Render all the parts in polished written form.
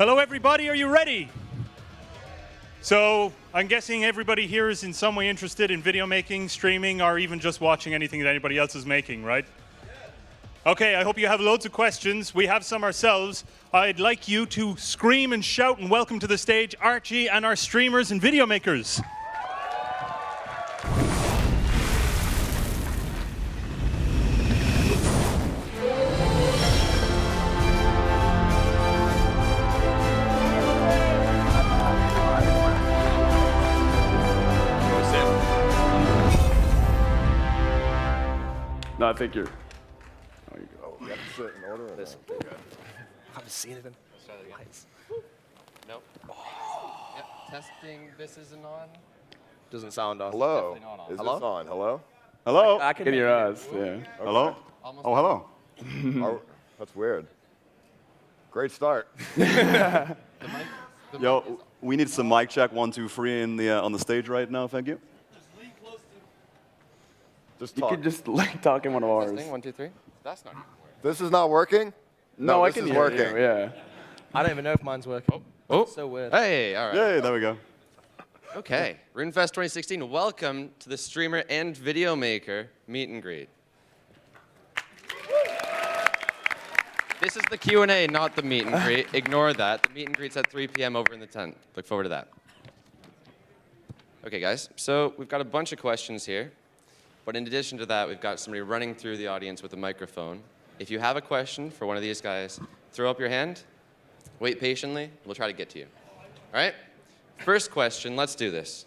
Hello, everybody. Are you ready? So I'm guessing everybody here is in some way interested in video making, streaming, or even just watching anything that anybody else is making, right? Okay, I hope you have loads of questions. We have some ourselves. I'd like you to scream and shout and welcome to the stage Archie and our streamers and video makers. No, I think you're. Oh, you have to sit in order. This. I haven't seen it in. Let's try that again. Lights. Nope. Oh. Yep. Testing. This isn't on. Doesn't sound on. Hello. Definitely not on. Is Hello? this on? Hello? Hello. I can Can hear hear you. us? Yeah. Hello? Almost Oh, hello. Oh, that's weird. Great start. The Yo, mic is we need some mic check 1, 2, 3 in the on the stage right now. Thank you. Just You talk. could just talk in one of ours. testing. 1, 2, 3. That's not even working. This is not working? No, I this can is hear working. you. Yeah. I don't even know if mine's working. Oh. So weird. Hey. All right. Yay, there we go. Okay. RuneFest 2016. Welcome to the streamer and video maker meet and greet. This is the Q&A, not the meet and greet. Ignore that. The meet and greet's at 3 p.m. over in the tent. Look forward to that. Okay, guys. So we've got a bunch of questions here. But in addition to that, we've got somebody running through the audience with a microphone. If you have a question for one of these guys, throw up your hand, wait patiently, we'll try to get to you. All right? First question, let's do this.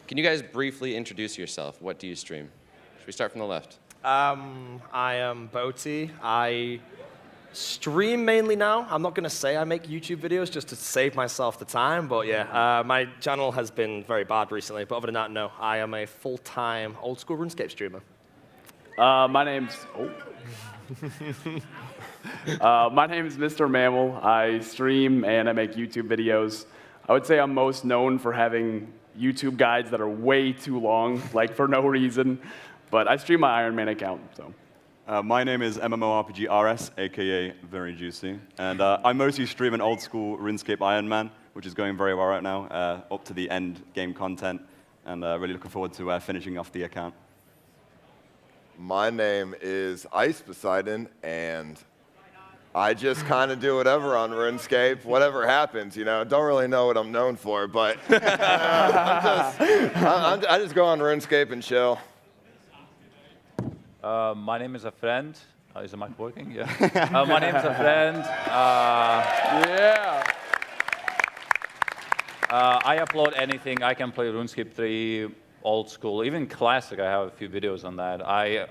Can you guys briefly introduce yourself? What do you stream? Should we start from the left? I am Boaty. I stream mainly now. I'm not going to say I make YouTube videos just to save myself the time, but yeah, my channel has been very bad recently. But other than that, no, I am a full-time old-school RuneScape streamer. My name's. My name is Mr. Mammal. I stream and I make YouTube videos. I would say I'm most known for having YouTube guides that are way too long, like for no reason. But I stream my Iron Man account, so. My name is MMORPG RS, aka Very Juicy, and I mostly stream an old school RuneScape Iron Man, which is going very well right now, up to the end game content, and really looking forward to finishing off the account. My name is Ice Poseidon, and I just kind of do whatever on RuneScape, whatever happens, you know. Don't really know what I'm known for, but I just go on RuneScape and chill. My name is a friend. Is the mic working? Yeah. My name is a friend. Yeah. I upload anything. I can play RuneScape 3, old school, even classic. I have a few videos on that. I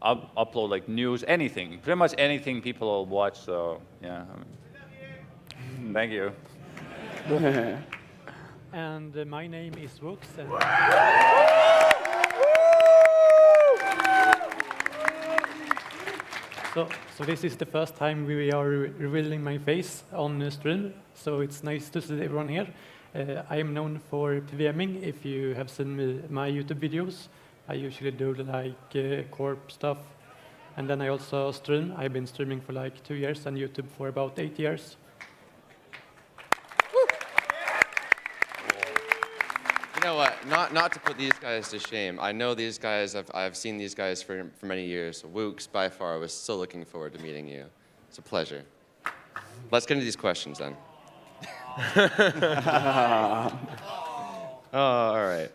upload like news, anything, pretty much anything people will watch. So yeah. Thank you. And my name is Wux. So this is the first time we are revealing my face on stream, so it's nice to see everyone here. I am known for PVMing. If you have seen my YouTube videos, I usually do like corp stuff. And then I also stream. I've been streaming for like 2 years and YouTube for about 8 years. You know what? Not to put these guys to shame. I know these guys. I've seen these guys for many years. Wooks, by far, I was so looking forward to meeting you. It's a pleasure. Let's get into these questions then. All right.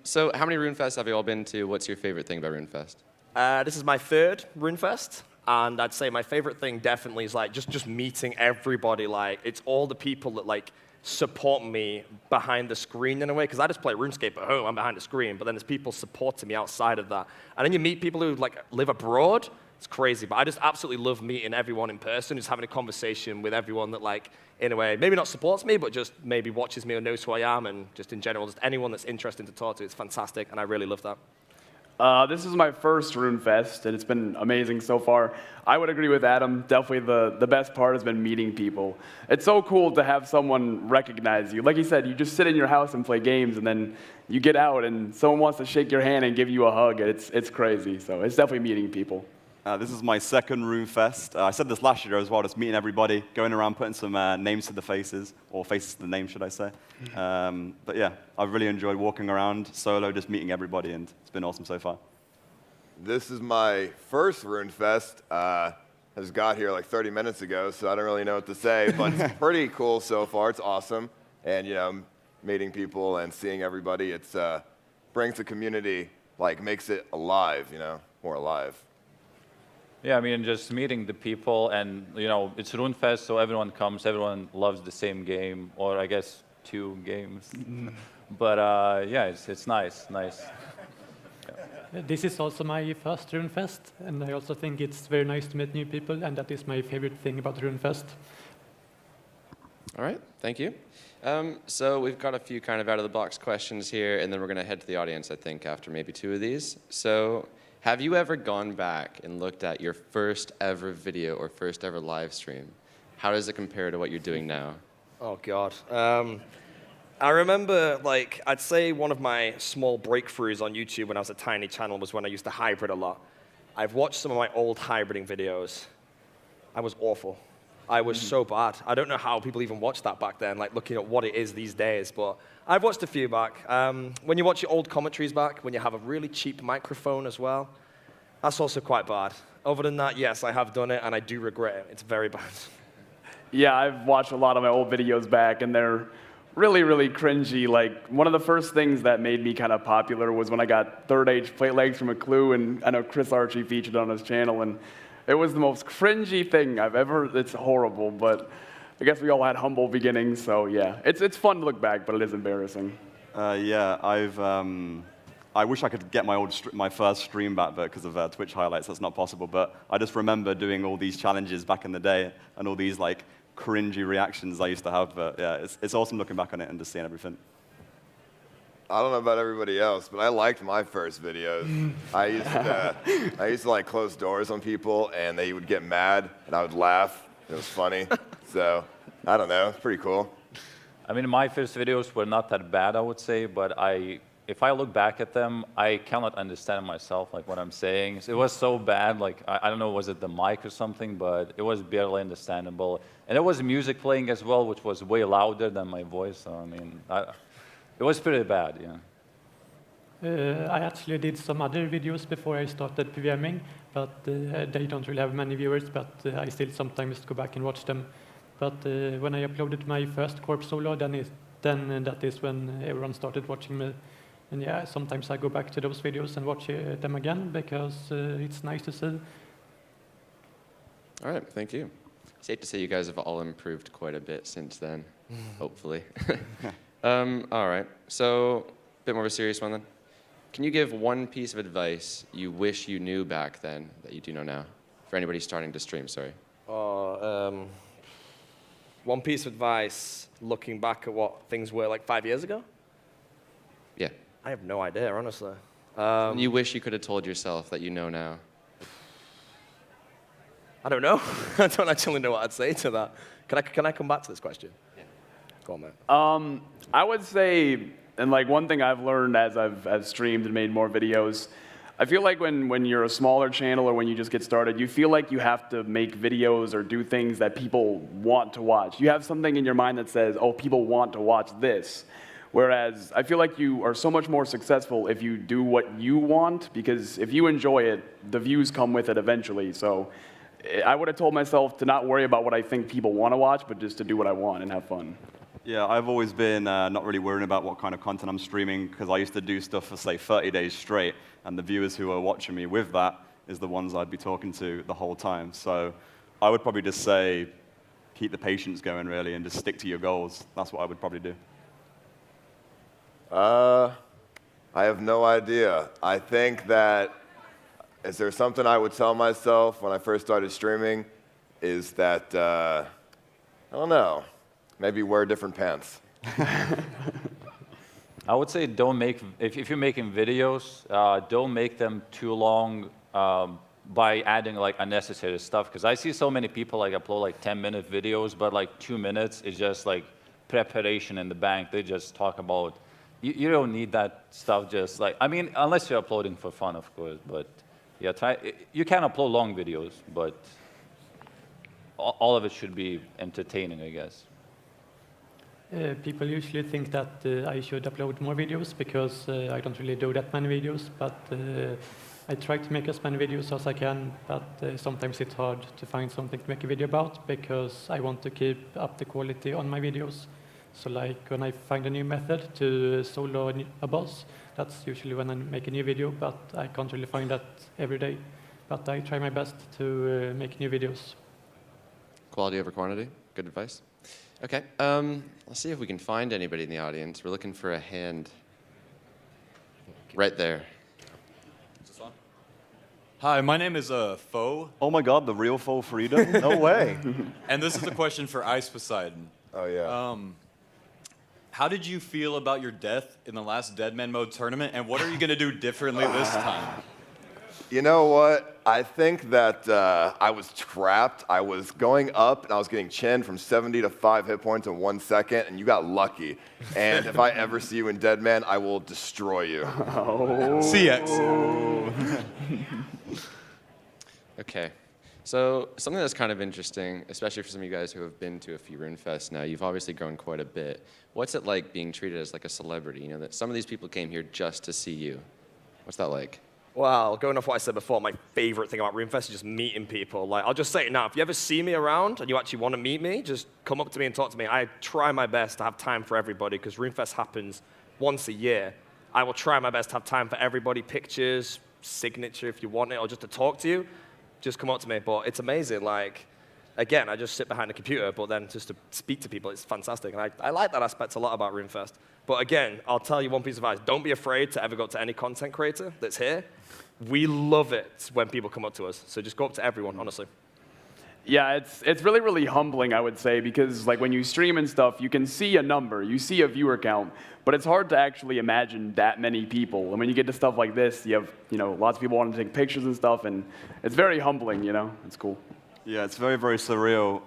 So how many RuneFests have you all been to? What's your favorite thing about RuneFest? This is my third RuneFest, and I'd say my favorite thing definitely is like just meeting everybody. Like it's all the people that like support me behind the screen in a way, because I just play RuneScape at home, I'm behind the screen, but then there's people supporting me outside of that. And then you meet people who like live abroad, it's crazy, but I just absolutely love meeting everyone in person, just having a conversation with everyone that like, in a way, maybe not supports me, but just maybe watches me or knows who I am, and just in general, just anyone that's interesting to talk to, it's fantastic, and I really love that. This is my first RuneFest, and it's been amazing so far. I would agree with Adam. Definitely the best part has been meeting people. It's so cool to have someone recognize you. Like you said, you just sit in your house and play games, and then you get out, and someone wants to shake your hand and give you a hug. It's crazy. So it's definitely meeting people. This is my second RuneFest. I said this last year as well, just meeting everybody, going around putting some names to the faces, or faces to the names, should I say. But yeah, I've really enjoyed walking around solo, just meeting everybody, and it's been awesome so far. This is my first RuneFest. I just got here like 30 minutes ago, so I don't really know what to say, but it's pretty cool so far. It's awesome. And, you know, meeting people and seeing everybody, it's brings the community, like makes it alive, you know, more alive. Yeah, I mean, just meeting the people, and you know, it's RuneFest, so everyone comes, everyone loves the same game, or I guess 2 games. But yeah, it's nice. This is also my first RuneFest, and I also think it's very nice to meet new people, and that is my favorite thing about RuneFest. All right, thank you. So we've got a few kind of out-of-the-box questions here, and then we're going to head to the audience, I think, after maybe 2 of these. So have you ever gone back and looked at your first ever video or first ever live stream? How does it compare to what you're doing now? Oh, God. I remember, like, I'd say one of my small breakthroughs on YouTube when I was a tiny channel was when I used to hybrid a lot. I've watched some of my old hybriding videos. I was awful. I was so bad. I don't know how people even watched that back then, like looking at what it is these days, but I've watched a few back. When you watch your old commentaries back, when you have a really cheap microphone as well, that's also quite bad. Other than that, yes, I have done it, and I do regret it. It's very bad. Yeah, I've watched a lot of my old videos back, and they're really, really cringy. Like, one of the first things that made me kind of popular was when I got third age plate legs from a clue, and I know Chris Archie featured on his channel, and it was the most cringy thing I've ever, it's horrible, but I guess we all had humble beginnings, so yeah. It's fun to look back, but it is embarrassing. Yeah, I wish I could get my first stream back, but because of Twitch highlights, that's not possible. But I just remember doing all these challenges back in the day, and all these like cringy reactions I used to have. But yeah, it's awesome looking back on it and just seeing everything. I don't know about everybody else, but I liked my first videos. I used to like close doors on people, and they would get mad, and I would laugh. It was funny. So I don't know. It's pretty cool. I mean, my first videos were not that bad, I would say, but if I look back at them, I cannot understand myself, like what I'm saying. It was so bad, like, I don't know, was it the mic or something, but it was barely understandable. And there was music playing as well, which was way louder than my voice, so I mean, it was pretty bad, yeah. I actually did some other videos before I started PVMing, but they don't really have many viewers, but I still sometimes go back and watch them. But when I uploaded my first Corp solo, then that is when everyone started watching me. And yeah, sometimes I go back to those videos and watch them again, because it's nice to see. All right, thank you. It's safe to say you guys have all improved quite a bit since then, hopefully. All right, so a bit more of a serious one then. Can you give one piece of advice you wish you knew back then that you do know now? For anybody starting to stream, sorry. One piece of advice, looking back at what things were like 5 years ago? Yeah. I have no idea, honestly. You wish you could have told yourself that you know now? I don't know. I don't actually know what I'd say to that. Can I come back to this question? Yeah. Go on, man. I would say, and like one thing I've learned as I've streamed and made more videos, I feel like when you're a smaller channel or when you just get started, you feel like you have to make videos or do things that people want to watch. You have something in your mind that says, oh, people want to watch this. Whereas I feel like you are so much more successful if you do what you want, because if you enjoy it, the views come with it eventually. So I would have told myself to not worry about what I think people want to watch, but just to do what I want and have fun. Yeah, I've always been not really worrying about what kind of content I'm streaming, because I used to do stuff for, say, 30 days straight, and the viewers who are watching me with that is the ones I'd be talking to the whole time. So I would probably just say, keep the patience going, really, and just stick to your goals. That's what I would probably do. I have no idea. I think that, is there something I would tell myself when I first started streaming, is that, I don't know, maybe wear different pants. I would say don't make, if you're making videos, don't make them too long by adding like unnecessary stuff. Because I see so many people like upload like 10-minute videos, but like 2 minutes is just like preparation in the bank. They just talk about, you don't need that stuff just like, I mean, unless you're uploading for fun, of course, but yeah, you can upload long videos, but all of it should be entertaining, I guess. People usually think that I should upload more videos because I don't really do that many videos, but I try to make as many videos as I can, but sometimes it's hard to find something to make a video about because I want to keep up the quality on my videos. So like when I find a new method to solo a boss, that's usually when I make a new video, but I can't really find that every day. But I try my best to make new videos. Quality over quantity. Good advice. Okay. Let's see if we can find anybody in the audience. We're looking for a hand. Right there. Hi, my name is Fo, Oh my God, the real full freedom? No way. and this is a question for Ice Poseidon. Oh, yeah. How did you feel about your death in the last Deadman Mode tournament, and what are you going to do differently this time? You know what? I think that I was trapped. I was going up, and I was getting chinned from 70 to 5 hit points in 1 second, and you got lucky. And if I ever see you in Deadman, I will destroy you. CX. Okay. So something that's kind of interesting, especially for some of you guys who have been to a few RuneFests now, you've obviously grown quite a bit. What's it like being treated as like a celebrity? You know, that some of these people came here just to see you. What's that like? Well, going off what I said before, my favorite thing about RuneFest is just meeting people. Like, I'll just say it now. If you ever see me around and you actually want to meet me, just come up to me and talk to me. I try my best to have time for everybody because RuneFest happens once a year. I will try my best to have time for everybody, pictures, signature if you want it, or just to talk to you. Just come up to me. But it's amazing. Like, again, I just sit behind a computer, but then just to speak to people, it's fantastic. And I like that aspect a lot about RuneFest. But again, I'll tell you one piece of advice. Don't be afraid to ever go up to any content creator that's here. We love it when people come up to us. So just go up to everyone, honestly. Yeah, it's really, really humbling, I would say, because like when you stream and stuff, you can see a number, you see a viewer count, but it's hard to actually imagine that many people. And when you get to stuff like this, you have, lots of people wanting to take pictures and stuff, and it's very humbling, It's cool. Yeah, it's very, very surreal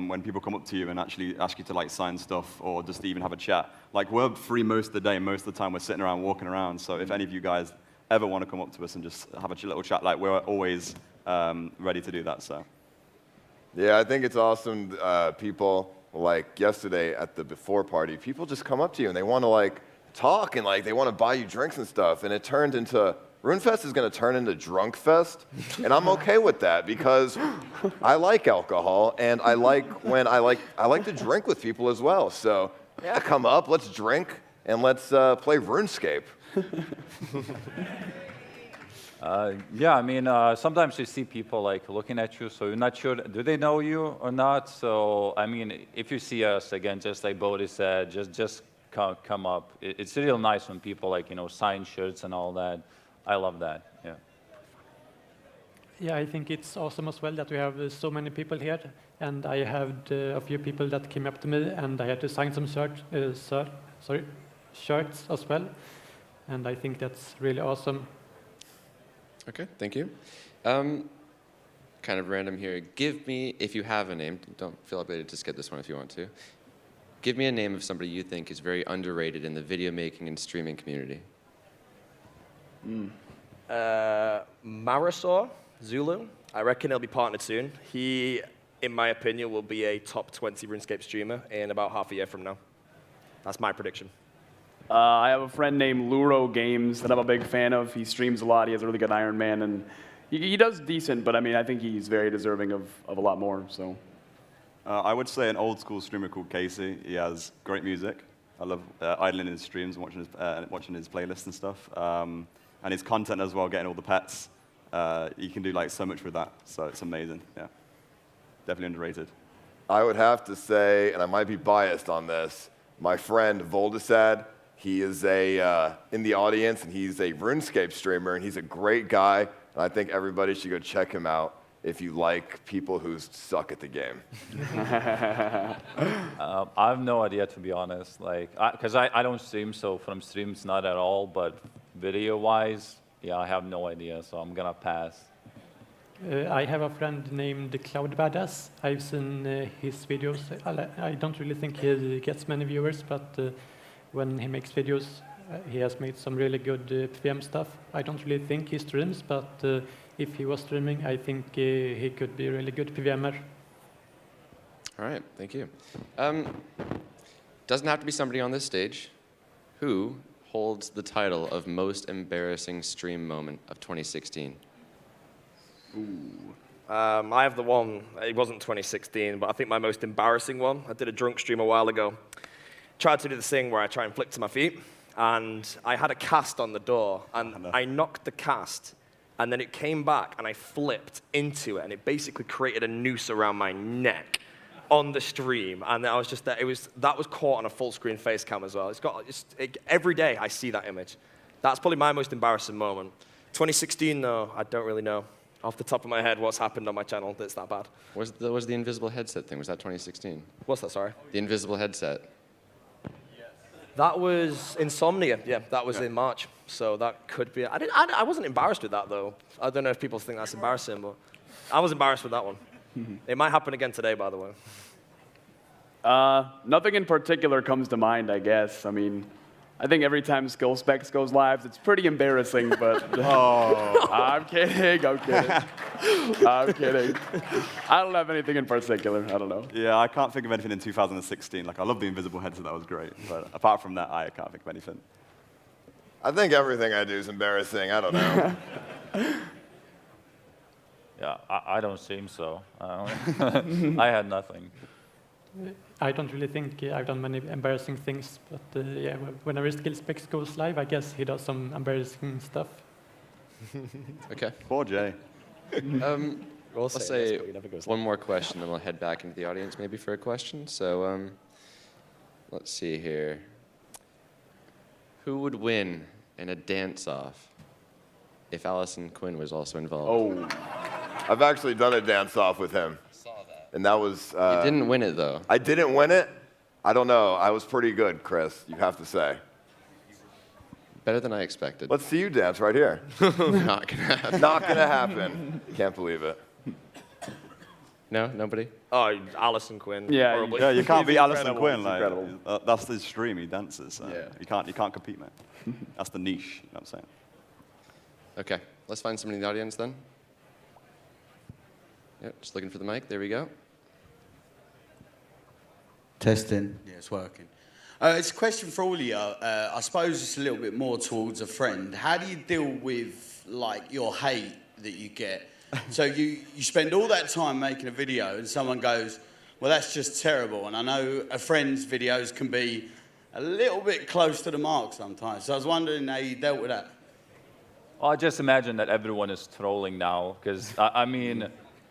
when people come up to you and actually ask you to like sign stuff or just even have a chat. Like we're free most of the day. Most of the time we're sitting around walking around. So if any of you guys ever want to come up to us and just have a little chat, like we're always ready to do that. So. Yeah, I think it's awesome. People, like yesterday at the before party, people just come up to you and they want to like talk and like they want to buy you drinks and stuff. And it turned into, RuneFest is going to turn into Drunk Fest. And I'm okay with that because I like alcohol and I like when I like to drink with people as well. So yeah, come up, let's drink and let's play RuneScape. Yeah, I mean, sometimes you see people like looking at you, so you're not sure, do they know you or not? So, I mean, if you see us, again, just like Bodhi said, just come up. It's real nice when people like, sign shirts and all that. I love that, yeah. Yeah, I think it's awesome as well that we have so many people here. And I had a few people that came up to me and I had to sign some shirts as well. And I think that's really awesome. Okay, thank you. Kind of random here. Give me, if you have a name, don't feel obligated to skip this one if you want to. Give me a name of somebody you think is very underrated in the video making and streaming community. Marisol Zulu. I reckon he'll be partnered soon. He, in my opinion, will be a top 20 RuneScape streamer in about half a year from now. That's my prediction. I have a friend named Luro Games that I'm a big fan of. He streams a lot. He has a really good Iron Man, and he does decent, but I mean, I think he's very deserving of a lot more, so. I would say an old school streamer called Casey. He has great music. I love idling in his streams and watching his playlists and stuff. And his content as well, getting all the pets. You can do like so much with that, so it's amazing, yeah. Definitely underrated. I would have to say, and I might be biased on this, my friend Voldesad, he is in the audience, and he's a RuneScape streamer, and he's a great guy, and I think everybody should go check him out if you like people who suck at the game. I have no idea, to be honest. Like, because I don't stream, so from streams, not at all, but video-wise, yeah, I have no idea, so I'm gonna pass. I have a friend named Cloud Badass. I've seen his videos. I don't really think he gets many viewers, but when he makes videos, He has made some really good PVM stuff. I don't really think he streams, but if he was streaming, I think he could be a really good PVMer. All right, thank you. Doesn't have to be somebody on this stage. Who holds the title of most embarrassing stream moment of 2016? I have the one, it wasn't 2016, but I think my most embarrassing one. I did a drunk stream a while ago. Tried to do this thing where I try and flick to my feet, and I had a cast on the door, and I knocked the cast, and then it came back, and I flipped into it, and it basically created a noose around my neck on the stream, and I was just there. That was caught on a full screen face cam as well. Every day I see that image. That's probably my most embarrassing moment. 2016, though, I don't really know off the top of my head what's happened on my channel that's that bad. Was the invisible headset thing, was that 2016? What's that, sorry? The invisible headset. That was Insomnia, yeah, that was in March, so that could be, I wasn't embarrassed with that though. I don't know if people think that's embarrassing, but I was embarrassed with that one. It might happen again today, by the way. Nothing in particular comes to mind, I guess. I mean, I think every time Skill Specs goes live, it's pretty embarrassing, but I'm kidding. I'm kidding. I don't have anything in particular. I don't know. Yeah, I can't think of anything in 2016. Like, I love the invisible headset, that was great. But apart from that, I can't think of anything. I think everything I do is embarrassing. I don't know. Yeah, I don't seem so. I had nothing. I don't really think I've done many embarrassing things, but yeah, whenever Skill Specs goes live, I guess he does some embarrassing stuff. Okay. Poor Jay. Let's say one more question, then we'll head back into the audience maybe for a question. So let's see here. Who would win in a dance-off if Allison Quinn was also involved? Oh, I've actually done a dance-off with him. And that was... you didn't win it, though. I didn't win it? I don't know. I was pretty good, Chris, you have to say. Better than I expected. Let's see you dance right here. Not gonna happen. Not going to happen. Can't believe it. No? Nobody? Oh, Allison Quinn. Yeah, probably. Yeah, you can't He's beat Alison incredible, Quinn. he's Like, incredible. that's his stream, he dances. So Yeah. you can't compete, mate. That's the niche, you know what I'm saying? Okay, let's find somebody in the audience then. Yep, just looking for the mic. There we go. Testing. Yeah, it's working. It's a question for all of you. I suppose it's a little bit more towards a friend. How do you deal with, like, your hate that you get? So you spend all that time making a video and someone goes, well, that's just terrible. And I know a friend's videos can be a little bit close to the mark sometimes. So I was wondering how you dealt with that. Well, I just imagine that everyone is trolling now, because I mean,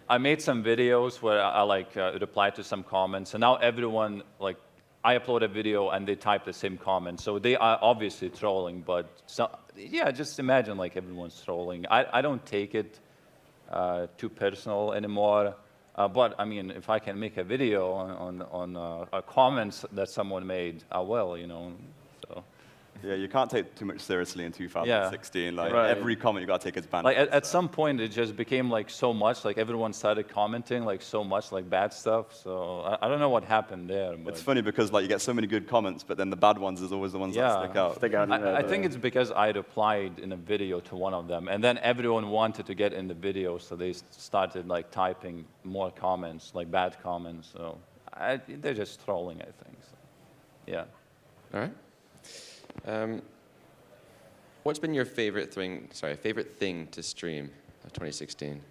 I made some videos where I replied to some comments, and now everyone, like, I upload a video and they type the same comment, so they are obviously trolling. But yeah, just imagine like everyone's trolling. I don't take it too personal anymore. But I mean, if I can make a video on comments that someone made, I will, you know. So. Yeah, you can't take too much seriously in 2016. Like, Right. every comment you got to take as banned. Like at some point, it just became like so much. Like everyone started commenting like so much like bad stuff. So I don't know what happened there. But It's funny because like you get so many good comments, but then the bad ones is always the ones that stick out. Stick out in your I head, think it's because I replied in a video to one of them, and then everyone wanted to get in the video, so they started like typing more comments, like bad comments. So they're just trolling, I think. So, yeah. All right. What's been your favorite thing to stream of 2016?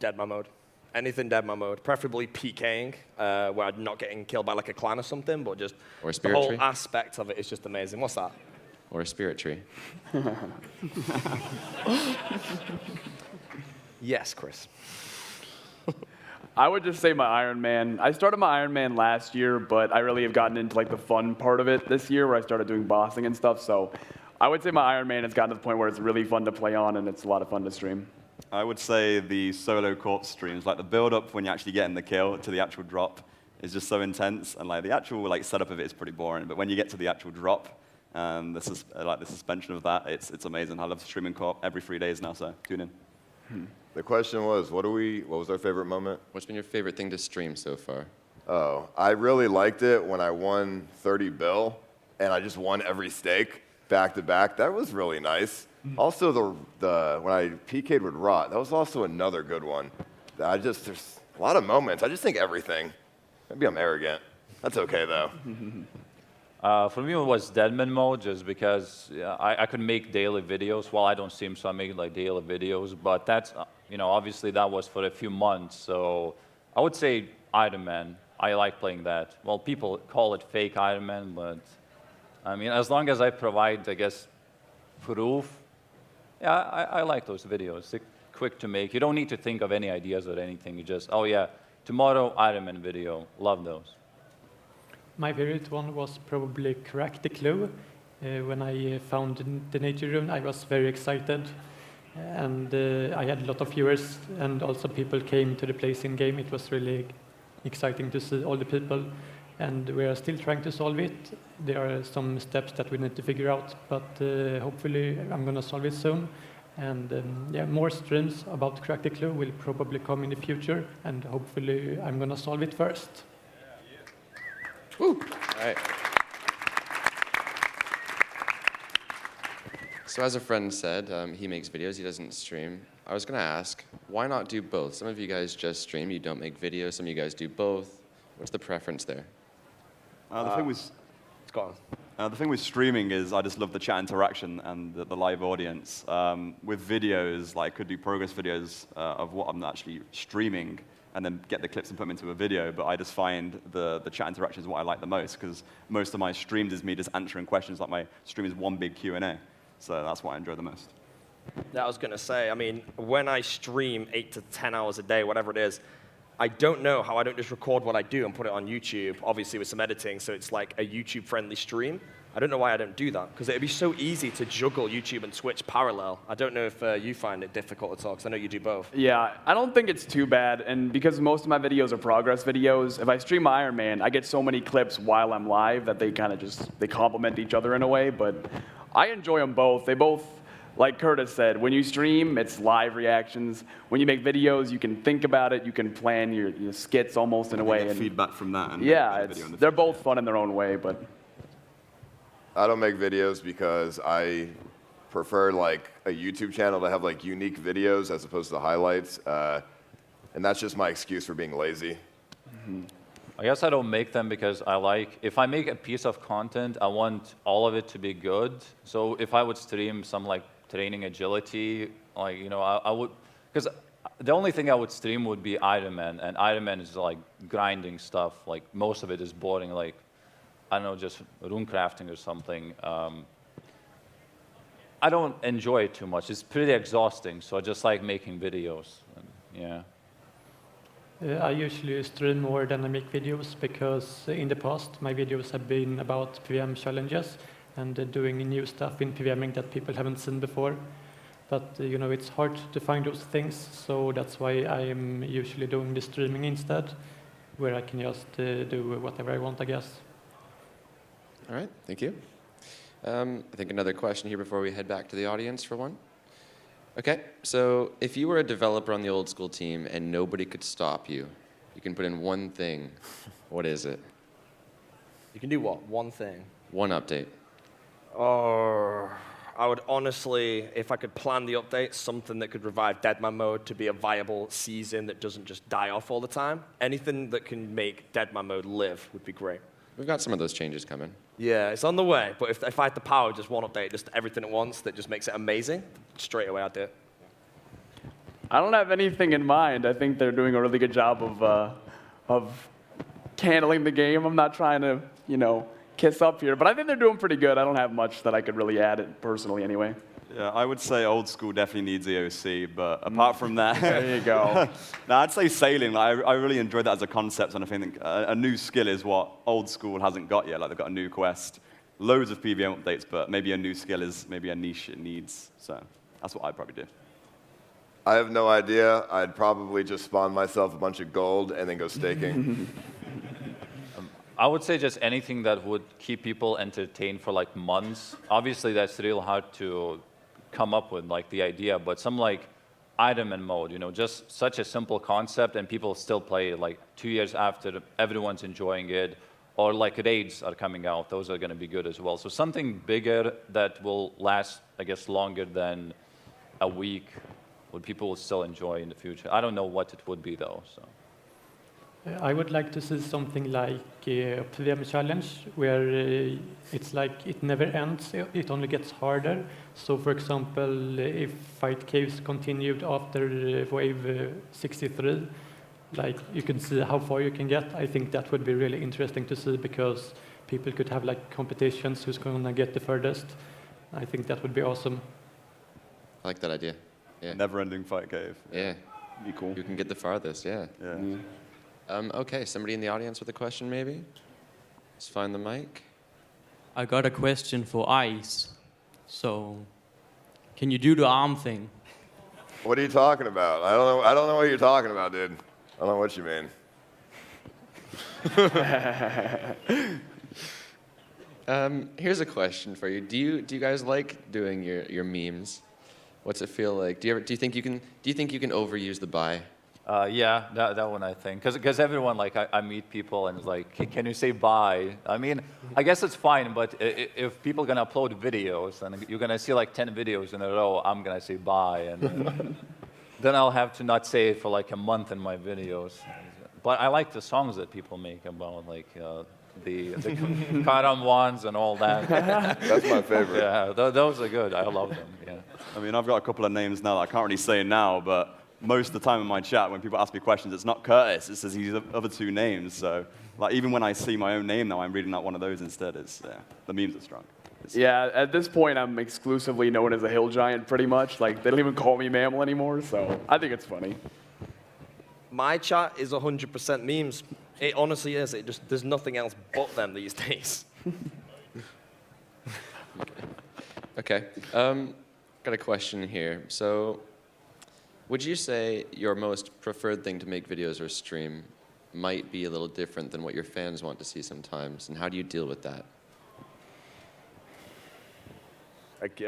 Deadman mode. Anything Deadman mode. Preferably PKing, where I'm not getting killed by like a clan or something, but just Or a the spirit whole tree? aspect of it is just amazing. What's that? Or a spirit tree? Yes, Chris. I would just say my Iron Man. I started my Iron Man last year, but I really have gotten into like the fun part of it this year, where I started doing bossing and stuff. So I would say my Iron Man has gotten to the point where it's really fun to play on, and it's a lot of fun to stream. I would say the solo corpse streams, like the build-up when you're actually getting the kill to the actual drop is just so intense, and like the actual like setup of it is pretty boring. But when you get to the actual drop, the suspension of that, it's amazing. I love streaming co-op every 3 days now, so tune in. The question was, what was our favorite moment? What's been your favorite thing to stream so far? Oh, I really liked it when I won 30 bill, and I just won every stake. back to back. That was really nice. Also, when I PK'd with Rot, that was also another good one. There's a lot of moments. I just think everything. Maybe I'm arrogant. That's okay though. For me, it was Deadman mode, just because I could make daily videos. Well, I don't stream, so I make like daily videos. But that's, obviously that was for a few months. So I would say Iron Man. I like playing that. Well, people call it fake Iron Man, but I mean, as long as I provide, I guess, proof, yeah, I like those videos. They're quick to make. You don't need to think of any ideas or anything. You just, oh yeah, tomorrow Iron Man video. Love those. My favorite one was probably Crack the Clue. When I found the nature rune, I was very excited. And I had a lot of viewers, and also people came to the place in game. It was really exciting to see all the people. And we are still trying to solve it. There are some steps that we need to figure out, but hopefully I'm going to solve it soon. And yeah, more streams about Crack the Clue will probably come in the future, and hopefully I'm going to solve it first. Woo. All right. So as a friend said, he makes videos, he doesn't stream. I was going to ask, why not do both? Some of you guys just stream, you don't make videos. Some of you guys do both. What's the preference there? The thing with streaming is I just love the chat interaction and the live audience. With videos, like I could do progress videos of what I'm actually streaming and then get the clips and put them into a video, but I just find the chat interaction is what I like the most, because most of my streams is me just answering questions. Like my stream is one big Q&A, so that's what I enjoy the most. Yeah, I was going to say, I mean, when I stream 8 to 10 hours a day, whatever it is, I don't know how I don't just record what I do and put it on YouTube, obviously with some editing, so it's like a YouTube-friendly stream. I don't know why I don't do that, because it'd be so easy to juggle YouTube and Twitch parallel. I don't know if you find it difficult at all, because I know you do both. Yeah, I don't think it's too bad, and because most of my videos are progress videos, if I stream Iron Man, I get so many clips while I'm live that they kind of they complement each other in a way, but I enjoy them both. They both, like Curtis said, when you stream, it's live reactions. When you make videos, you can think about it, you can plan your skits almost in a way. And feedback from that. And yeah, they're both fun in their own way, but... I don't make videos because I prefer like a YouTube channel to have like unique videos as opposed to highlights, and that's just my excuse for being lazy. Mm-hmm. I guess I don't make them because if I make a piece of content, I want all of it to be good. So if I would stream some like training agility, I would, because the only thing I would stream would be Iron Man, and Iron Man is like grinding stuff. Like most of it is boring, like, I don't know, just rune crafting or something. I don't enjoy it too much. It's pretty exhausting, so I just like making videos. And, yeah. I usually stream more than I make videos, because in the past my videos have been about PVM challenges and doing new stuff in PVMing that people haven't seen before. But it's hard to find those things, so that's why I am usually doing the streaming instead, where I can just do whatever I want, I guess. All right, thank you. I think another question here before we head back to the audience for one. Okay, so if you were a developer on the old school team and nobody could stop you, you can put in one thing. What is it? You can do what? One thing? One update. Oh, I would honestly, if I could plan the update, something that could revive Deadman mode to be a viable season that doesn't just die off all the time. Anything that can make Deadman mode live would be great. We've got some of those changes coming. Yeah, it's on the way, but if I had the power, just one update, just everything at once that just makes it amazing, straight away I'd do it. I don't have anything in mind. I think they're doing a really good job of handling the game. I'm not trying to, kiss up here, but I think they're doing pretty good. I don't have much that I could really add it personally anyway. Yeah, I would say old school definitely needs EOC, but apart from that... There you go. No, I'd say sailing. Like, I really enjoyed that as a concept, and I think a new skill is what old school hasn't got yet. Like, they've got a new quest, loads of PVM updates, but maybe a new skill is maybe a niche it needs. So that's what I'd probably do. I have no idea. I'd probably just spawn myself a bunch of gold and then go staking. I would say just anything that would keep people entertained for like months. Obviously, that's real hard to come up with, like the idea, but some like Iron Man mode, just such a simple concept, and people still play it like 2 years after everyone's enjoying it. or like raids are coming out. Those are going to be good as well. So something bigger that will last, I guess, longer than a week, what people will still enjoy in the future. I don't know what it would be though. So. I would like to see something like a PVM challenge where it's like it never ends, it only gets harder. So for example, if fight caves continued after wave 63, like you can see how far you can get. I think that would be really interesting to see because people could have like competitions who's going to get the furthest. I think that would be awesome. I like that idea. Yeah. Never-ending fight cave. Yeah. Be cool. You can get the farthest, yeah. Yeah. Okay, somebody in the audience with a question, maybe? Let's find the mic. I got a question for Ice. So, can you do the arm thing? What are you talking about? I don't know what you're talking about, dude. I don't know what you mean. Here's a question for you. Do you guys like doing your memes? What's it feel like? Do you think you can overuse the bye? Yeah, that one I think, because everyone, like, I meet people and it's like, can you say bye? I mean, I guess it's fine, but if people are gonna upload videos and you're gonna see like 10 videos in a row, I'm gonna say bye, and then I'll have to not say it for like a month in my videos. But I like the songs that people make about like the Karam ones and all that. That's my favorite. Yeah, those are good. I love them. Yeah. I mean, I've got a couple of names now that I can't really say now, but most of the time in my chat, when people ask me questions, it's not Curtis, it says these other two names. So, like, even when I see my own name now, I'm reading out one of those instead. The memes are strong. Yeah, at this point, I'm exclusively known as a hill giant, pretty much. Like, they don't even call me Mammal anymore, so I think it's funny. My chat is 100% memes. It honestly is. There's nothing else but them these days. Okay. Got a question here. So, would you say your most preferred thing to make videos or stream might be a little different than what your fans want to see sometimes? And how do you deal with that? Like,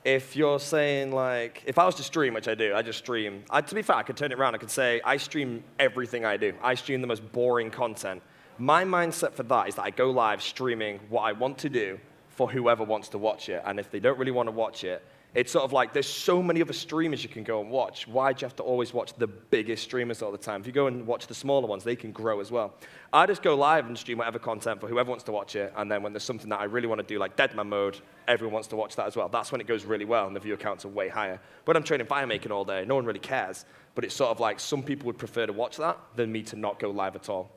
if you're saying, like, if I was to stream, which I do, I just stream. To be fair, I could turn it around. I could say, I stream everything I do. I stream the most boring content. My mindset for that is that I go live streaming what I want to do for whoever wants to watch it. And if they don't really want to watch it, it's sort of like there's so many other streamers you can go and watch. Why do you have to always watch the biggest streamers all the time? If you go and watch the smaller ones, they can grow as well. I just go live and stream whatever content for whoever wants to watch it. And then when there's something that I really want to do, like Deadman mode, everyone wants to watch that as well. That's when it goes really well and the view counts are way higher. But I'm training fire making all day. No one really cares. But it's sort of like some people would prefer to watch that than me to not go live at all.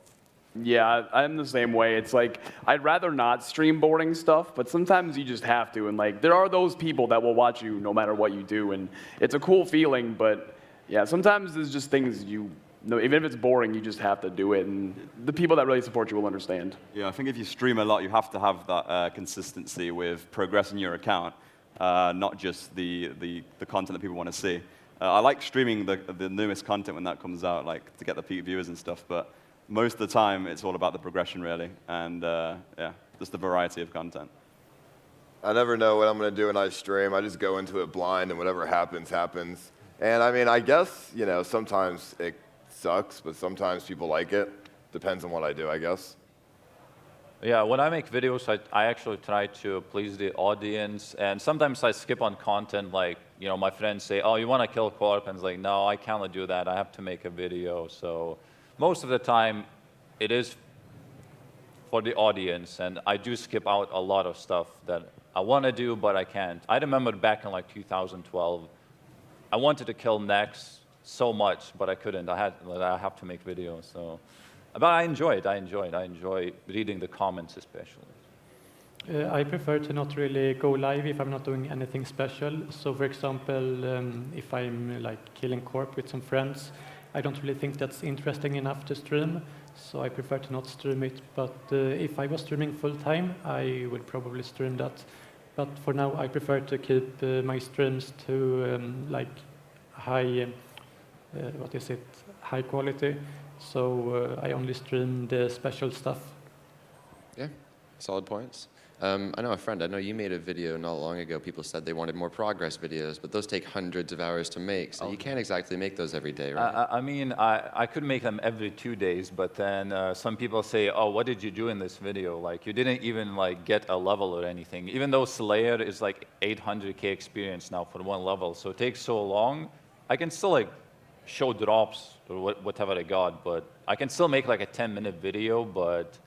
Yeah, I'm the same way. It's like, I'd rather not stream boring stuff, but sometimes you just have to. And like, there are those people that will watch you no matter what you do. And it's a cool feeling, but yeah, sometimes there's just things even if it's boring, you just have to do it. And the people that really support you will understand. Yeah, I think if you stream a lot, you have to have that consistency with progressing your account, not just the content that people want to see. I like streaming the newest content when that comes out, like to get the peak viewers and stuff, but most of the time, it's all about the progression, really, and yeah, just the variety of content. I never know what I'm going to do when I stream. I just go into it blind, and whatever happens, happens. And I mean, I guess, sometimes it sucks, but sometimes people like it. Depends on what I do, I guess. Yeah, when I make videos, I actually try to please the audience, and sometimes I skip on content, like, my friends say, oh, you want to kill Corp? And it's like, no, I cannot do that. I have to make a video, so most of the time, it is for the audience, and I do skip out a lot of stuff that I want to do, but I can't. I remember back in like 2012, I wanted to kill Nex so much, but I couldn't. I have to make videos. So, but I enjoy it. I enjoy reading the comments, especially. I prefer to not really go live if I'm not doing anything special. So, for example, if I'm like killing Corp with some friends, I don't really think that's interesting enough to stream, so I prefer to not stream it. But if I was streaming full time, I would probably stream that. But for now, I prefer to keep my streams to like high quality. So I only stream the special stuff. Yeah, solid points. I know a friend, I know you made a video not long ago. People said they wanted more progress videos, but those take hundreds of hours to make, so you can't exactly make those every day, right? I mean, I could make them every 2 days, but then some people say, oh, what did you do in this video? Like, you didn't even like get a level or anything. Even though Slayer is like 800K experience now for one level, so it takes so long, I can still like show drops or whatever I got, but I can still make like a 10-minute video, but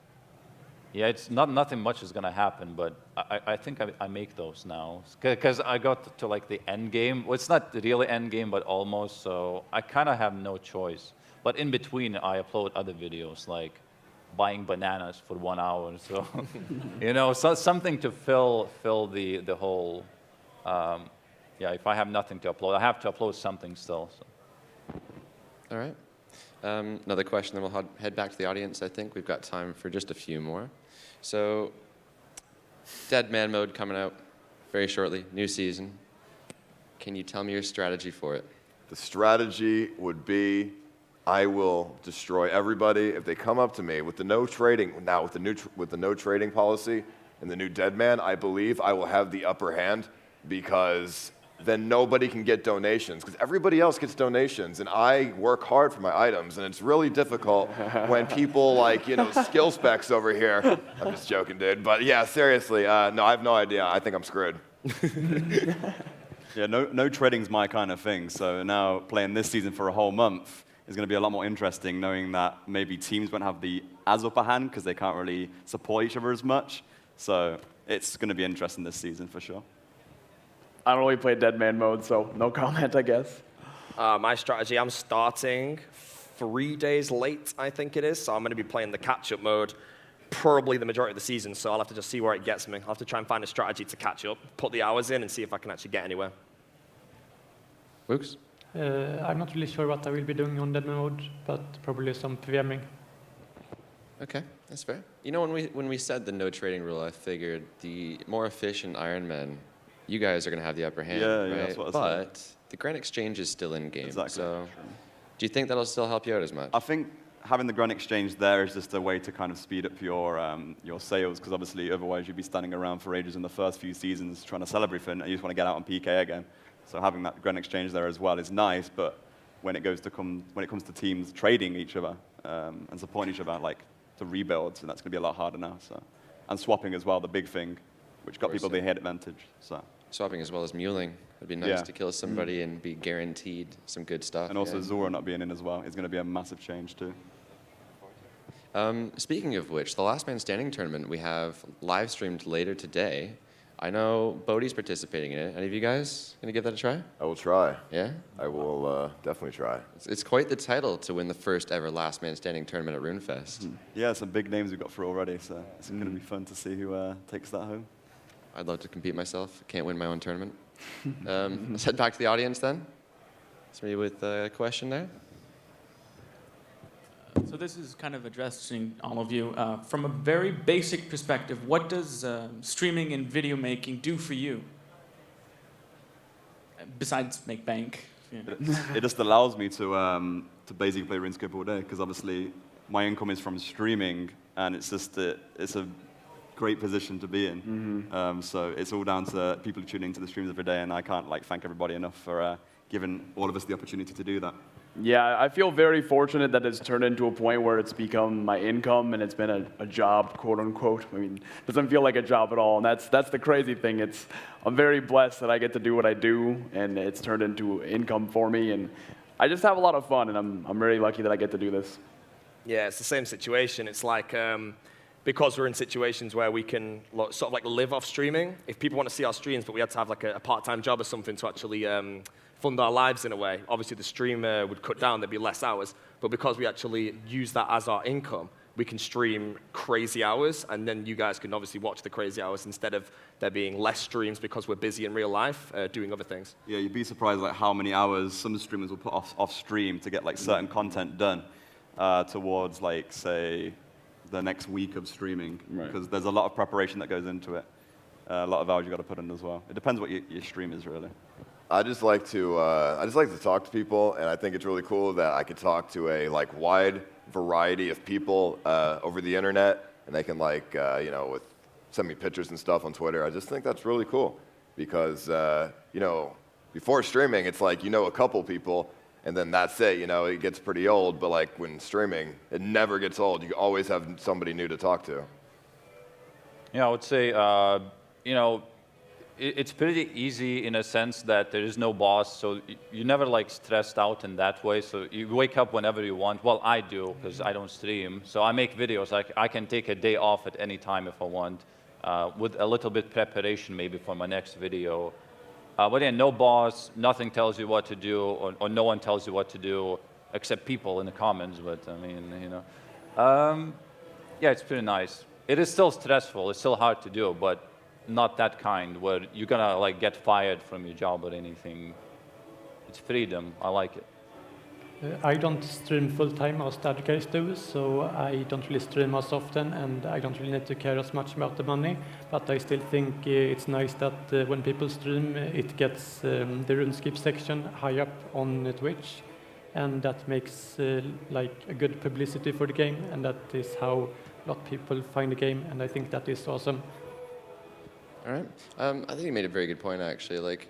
yeah, it's nothing much is gonna happen, but I think I make those now because I got to like the end game. Well, it's not the real end game, but almost. So I kind of have no choice. But in between, I upload other videos like buying bananas for 1 hour. So you know, something to fill the whole. Yeah, if I have nothing to upload, I have to upload something still. So. All right. Another question, then we'll head back to the audience, I think. We've got time for just a few more. So, Dead Man mode coming out very shortly, new season. Can you tell me your strategy for it? The strategy would be, I will destroy everybody if they come up to me with the no trading. Now with the no trading policy and the new Dead Man, I believe I will have the upper hand because then nobody can get donations because everybody else gets donations and I work hard for my items and it's really difficult when people like, you know, skill specs over here. I'm just joking, dude. But yeah, seriously, no, I have no idea. I think I'm screwed. Yeah, no trading's my kind of thing. So now playing this season for a whole month is going to be a lot more interesting knowing that maybe teams won't have the as upper hand because they can't really support each other as much. So it's going to be interesting this season for sure. I don't really play Dead Man mode, so no comment, I guess. My strategy, I'm starting 3 days late, I think it is. So I'm going to be playing the catch-up mode probably the majority of the season. So I'll have to just see where it gets me. I'll have to try and find a strategy to catch up, put the hours in, and see if I can actually get anywhere. Luke's? I'm not really sure what I will be doing on Dead Man mode, but probably some PVMing. Okay, that's fair. You know, when we said the no trading rule, I figured the more efficient Iron Men, you guys are going to have the upper hand, yeah, right? That's what I said. But the Grand Exchange is still in game. Exactly. So do you think that'll still help you out as much? I think having the Grand Exchange there is just a way to kind of speed up your sales, because obviously otherwise you'd be standing around for ages in the first few seasons trying to sell everything, and you just want to get out on PK again. So having that Grand Exchange there as well is nice, but when it comes to teams trading each other and supporting each other, like to rebuilds, and that's going to be a lot harder now. So, and swapping as well, the big thing, which got people the head advantage. So. Swapping as well as muling. It'd be nice to kill somebody and be guaranteed some good stuff. And also Zora not being in as well is going to be a massive change too. Speaking of which, the Last Man Standing tournament we have live streamed later today. I know VODs participating in it. Any of you guys going to give that a try? I will try. Yeah? I will definitely try. It's quite the title to win the first ever Last Man Standing tournament at RuneFest. Yeah, some big names we've got through already, so it's going to be fun to see who takes that home. I'd love to compete myself. Can't win my own tournament. Let's head back to the audience then. Somebody with a question there? So this is kind of addressing all of you. From a very basic perspective, what does streaming and video making do for you? Besides make bank. Yeah. It just allows me to basically play RuneScape all day, because obviously my income is from streaming, and it's just it's a great position to be in. So it's all down to people tuning into the streams every day, and I can't thank everybody enough for giving all of us the opportunity to do that. Yeah, I feel very fortunate that it's turned into a point where it's become my income and it's been a job, quote unquote. I mean, it doesn't feel like a job at all, and that's the crazy thing. I'm very blessed that I get to do what I do, and it's turned into income for me, and I just have a lot of fun, and I'm very lucky that I get to do this. Yeah, it's the same situation. It's like, because we're in situations where we can sort of live off streaming, if people want to see our streams, but we had to have a part-time job or something to actually fund our lives in a way. Obviously, the stream would cut down, there'd be less hours, but because we actually use that as our income, we can stream crazy hours, and then you guys can obviously watch the crazy hours instead of there being less streams because we're busy in real life doing other things. Yeah, you'd be surprised how many hours some streamers will put off stream to get certain content done towards say the next week of streaming, because there's a lot of preparation that goes into it. A lot of hours you got to put in as well. It depends what your stream is really. I just like to talk to people, and I think it's really cool that I could talk to a wide variety of people over the internet, and they can with send me pictures and stuff on Twitter. I just think that's really cool because, you know, before streaming, it's like you know a couple people, and then that's it. You know, it gets pretty old, but like when streaming, it never gets old. You always have somebody new to talk to. Yeah, I would say, you know, it's pretty easy in a sense that there is no boss, so you're never like stressed out in that way. So you wake up whenever you want. Well, I do because I don't stream. So I make videos. I can take a day off at any time if I want, with a little bit preparation maybe for my next video. But yeah, no boss, nothing tells you what to do, or no one tells you what to do, except people in the comments. But I mean, you know, yeah, it's pretty nice. It is still stressful. It's still hard to do, but not that kind where you're gonna like get fired from your job or anything. It's freedom. I like it. I don't stream full time as the other guys do, so I don't really stream as often, and I don't really need to care as much about the money. But I still think it's nice that when people stream, it gets the RuneScape section high up on Twitch, and that makes like a good publicity for the game, and that is how a lot of people find the game, and I think that is awesome. All right. I think you made a very good point, actually. Like,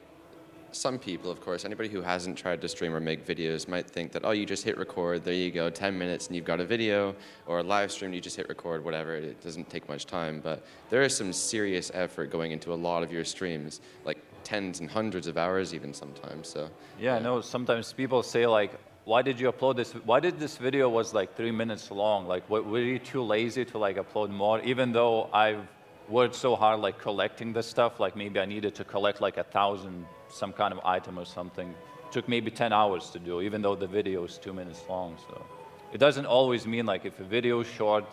some people, of course, anybody who hasn't tried to stream or make videos might think that, oh, you just hit record, there you go, 10 minutes and you've got a video, or a live stream, you just hit record, whatever. It doesn't take much time, but there is some serious effort going into a lot of your streams, like tens and hundreds of hours even sometimes. So yeah, no, sometimes people say like, why did you upload this? Why did this video was like 3 minutes long? Like, were you too lazy to like upload more? Even though I've worked so hard like collecting this stuff, like maybe I needed to collect like 1,000 some kind of item or something. It took maybe 10 hours to do, even though the video is 2 minutes long. So it doesn't always mean like if a video is short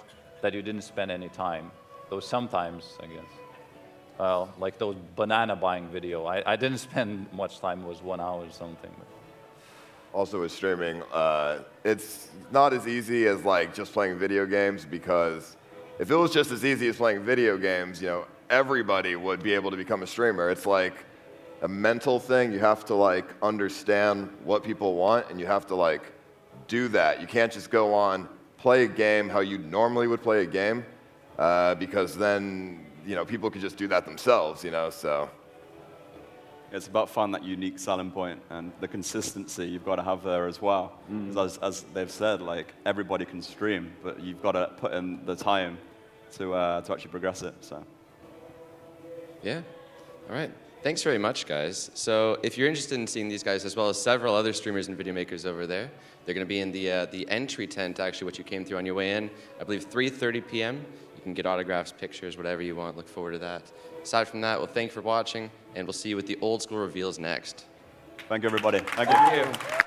that you didn't spend any time. Though sometimes, I guess. Well, like those banana buying video, I didn't spend much time. It was 1 hour or something. Also with streaming, it's not as easy as like just playing video games, because if it was just as easy as playing video games, you know, everybody would be able to become a streamer. It's like a mental thing. You have to like understand what people want, and you have to like do that. You can't just go on, play a game how you normally would play a game, because then, you know, people could just do that themselves, you know, so. It's about finding that unique selling point, and the consistency you've got to have there as well. As they've said, like, everybody can stream, but you've got to put in the time to actually progress it. So. Yeah. All right. Thanks very much, guys. So if you're interested in seeing these guys, as well as several other streamers and video makers over there, they're going to be in the entry tent, actually, which you came through on your way in. I believe 3:30 p.m. You can get autographs, pictures, whatever you want. Look forward to that. Aside from that, well, thank you for watching, and we'll see you with the old school reveals next. Thank you, everybody. Thank you.